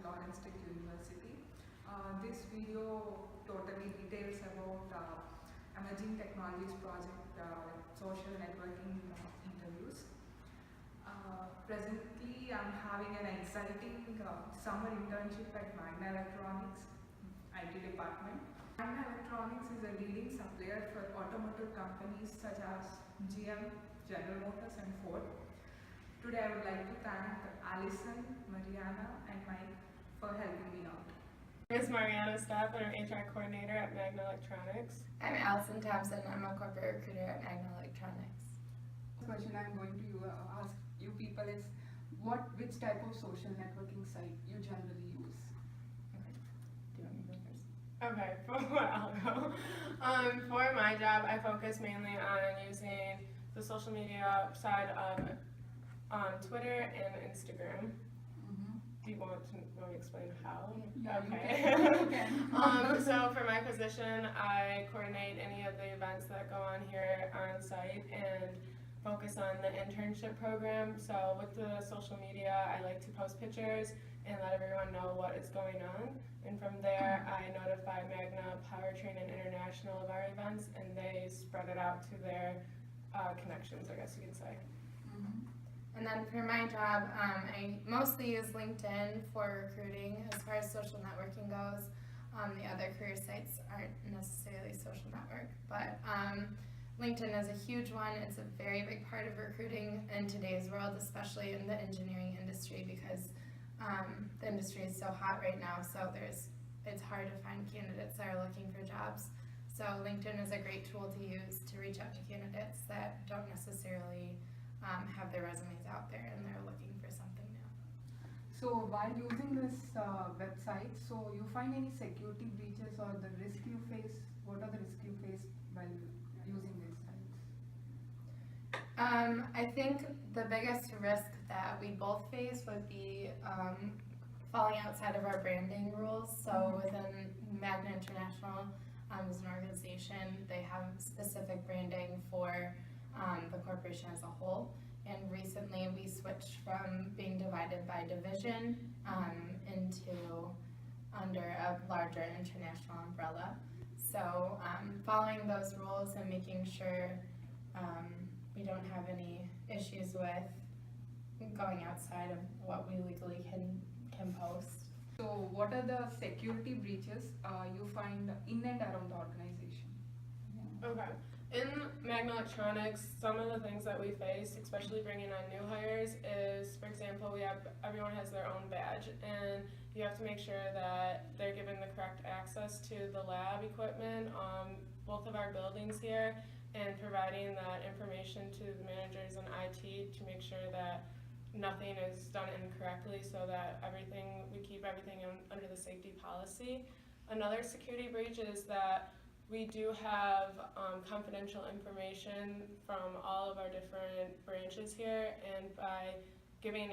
Lawrence State University. This video totally details about emerging technologies project, social networking interviews. Presently, I'm having an exciting summer internship at Magna Electronics IT department. Magna Electronics is a leading supplier for automotive companies such as GM, General Motors, and Ford. Today, I would like to thank Alison, Mariana, and Mike for helping me out. My name is Mariana Staff, and I'm HR coordinator at Magna Electronics. I'm Allison Thompson. I'm a corporate recruiter at Magna Electronics. The question I'm going to ask you people is, which type of social networking site you generally use? Okay. Do you want me to go first? Okay, I'll go. For my job, I focus mainly on using the social media side on Twitter and Instagram. Do you want me to explain how? Yeah, okay. you can. So for my position, I coordinate any of the events that go on here on site and focus on the internship program. So with the social media, I like to post pictures and let everyone know what is going on. And from there, I notify Magna, Powertrain, and International of our events, and they spread it out to their connections, I guess you could say. And then for my job, I mostly use LinkedIn for recruiting. As far as social networking goes, the other career sites aren't necessarily social network, but LinkedIn is a huge one. It's a very big part of recruiting in today's world, especially in the engineering industry, because the industry is so hot right now. So it's hard to find candidates that are looking for jobs. So LinkedIn is a great tool to use to reach out to candidates that don't necessarily have their resumes out there and they're looking for something new. So while using this website, so you find any security breaches or the risk you face? What are the risks you face while using these sites? I think the biggest risk that we both face would be falling outside of our branding rules. So within Magna International, as an organization, they have specific branding for the corporation as a whole. And recently we switched from being divided by division into under a larger international umbrella. So following those rules and making sure we don't have any issues with going outside of what we legally can post. So what are the security breaches you find in and around the organization? Okay. In Magna Electronics, some of the things that we face, especially bringing on new hires, is, for example, everyone has their own badge, and you have to make sure that they're given the correct access to the lab equipment, both of our buildings here, and providing that information to the managers and IT to make sure that nothing is done incorrectly, so that we keep everything under the safety policy. Another security breach is that we do have confidential information from all of our different branches here, and by giving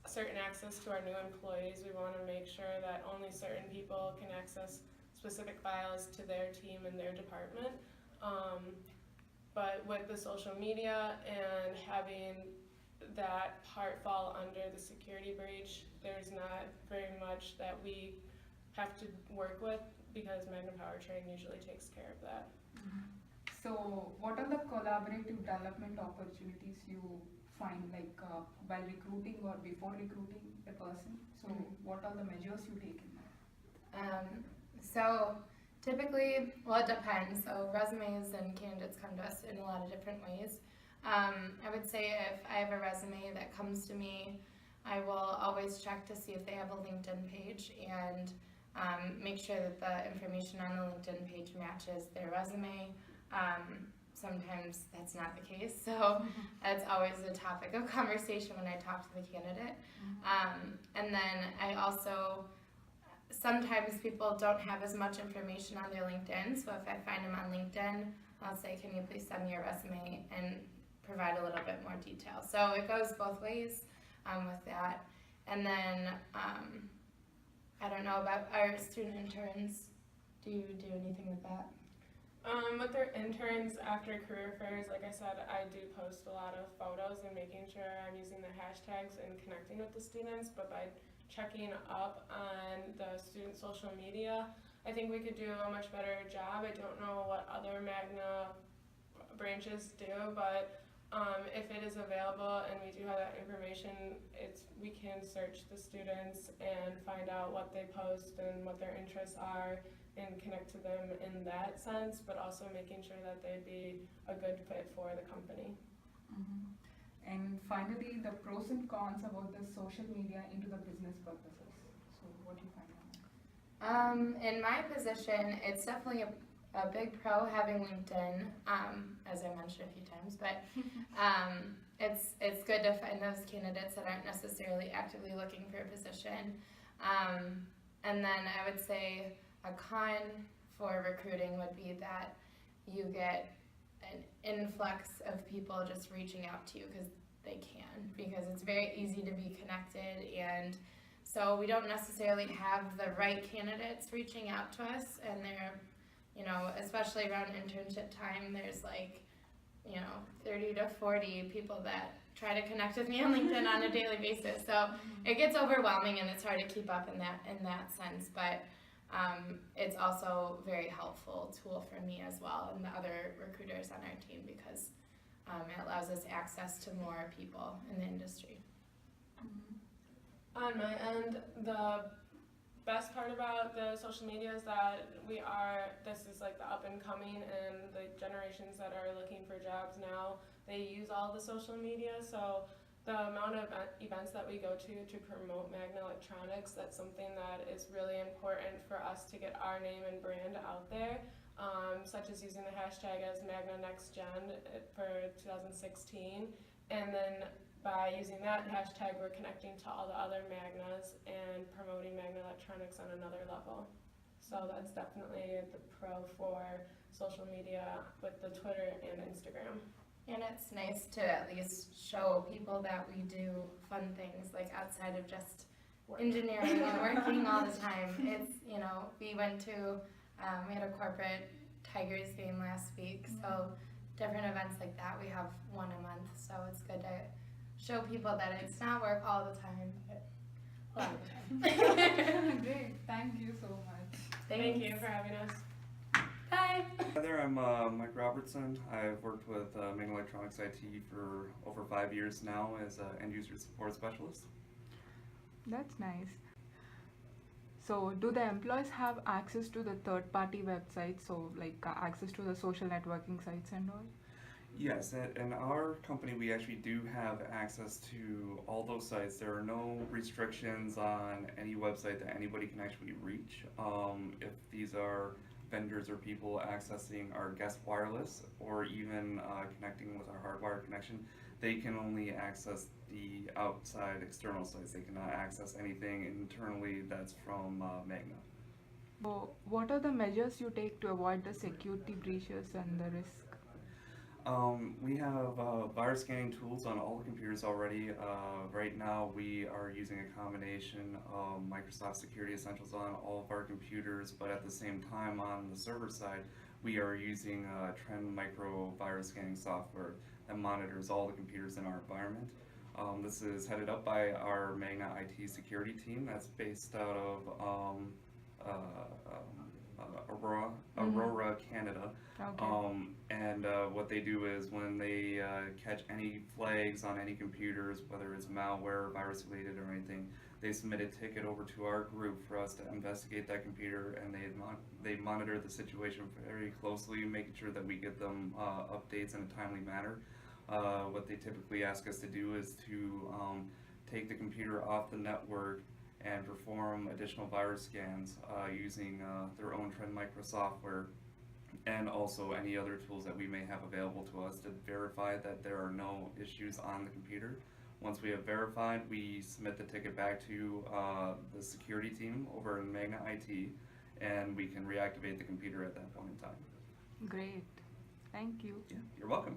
certain access to our new employees, we want to make sure that only certain people can access specific files to their team and their department. But with the social media and having that part fall under the security breach, there's not very much that we have to work with, because Magna Powertrain usually takes care of that. So what are the collaborative development opportunities you find, like while recruiting or before recruiting a person? So what are the measures you take in that? So typically, well, it depends. So resumes and candidates come to us in a lot of different ways. I would say if I have a resume that comes to me, I will always check to see if they have a LinkedIn page and make sure that the information on the LinkedIn page matches their resume. Sometimes that's not the case, so that's always a topic of conversation when I talk to the candidate. And then I also, sometimes people don't have as much information on their LinkedIn, so if I find them on LinkedIn, I'll say, can you please send me your resume and provide a little bit more detail. So it goes both ways with that. And then I don't know about our student interns. Do you do anything with that? With their interns after career fairs, like I said, I do post a lot of photos and making sure I'm using the hashtags and connecting with the students, but by checking up on the student social media. I think we could do a much better job. I don't know what other Magna branches do, but if it is available and we do have that information, we can search the students and find out what they post and what their interests are and connect to them in that sense, but also making sure that they'd be a good fit for the company. Mm-hmm. And finally, the pros and cons about the social media into the business purposes. So what do you find on that? In my position, it's definitely a big pro having LinkedIn, as I mentioned a few times, but it's good to find those candidates that aren't necessarily actively looking for a position. And then I would say a con for recruiting would be that you get an influx of people just reaching out to you because it's very easy to be connected, and so we don't necessarily have the right candidates reaching out to us, and they're, especially around internship time, there's 30 to 40 people that try to connect with me on LinkedIn on a daily basis, so it gets overwhelming and it's hard to keep up in that sense, but it's also a very helpful tool for me as well and the other recruiters on our team because it allows us access to more people in the industry. On my end, the best part about the social media is that this is like the up and coming, and the generations that are looking for jobs now, they use all the social media, so the amount of events that we go to promote Magna Electronics, that's something that is really important for us to get our name and brand out there, such as using the hashtag as Magna Next Gen for 2016, and then by using that hashtag, we're connecting to all the other Magnas and promoting Magna Electronics on another level. So that's definitely the pro for social media with the Twitter and Instagram. And it's nice to at least show people that we do fun things, like outside of just engineering and working all the time. It's, we went to, we had a corporate Tigers game last week, so different events like that. We have one a month, so it's good to show people that it's not work all the time, but a lot of the time. Great, thank you so much. Thank you for having us. Bye. Hi there, I'm Mike Robertson. I've worked with Magna Electronics IT for over 5 years now as an end-user support specialist. That's nice. So do the employees have access to the third-party websites, so access to the social networking sites and all? Yes, in our company we actually do have access to all those sites. There are no restrictions on any website that anybody can actually reach. If these are vendors or people accessing our guest wireless or even connecting with our hardwired connection, they can only access the outside external sites. They cannot access anything internally that's from Magna. So what are the measures you take to avoid the security breaches and the risk? We have virus scanning tools on all the computers already. Right now we are using a combination of Microsoft Security Essentials on all of our computers, but at the same time on the server side we are using Trend Micro virus scanning software that monitors all the computers in our environment. This is headed up by our Magna IT security team that's based out of Aurora, Canada. Okay. And what they do is when they catch any flags on any computers, whether it's malware, virus related or anything, they submit a ticket over to our group for us to investigate that computer, and they monitor the situation very closely, making sure that we get them updates in a timely manner. What they typically ask us to do is to take the computer off the network and perform additional virus scans using their own Trend Micro software, and also any other tools that we may have available to us to verify that there are no issues on the computer. Once we have verified, we submit the ticket back to the security team over in Magna IT, and we can reactivate the computer at that point in time. Great. Thank you. Yeah, you're welcome.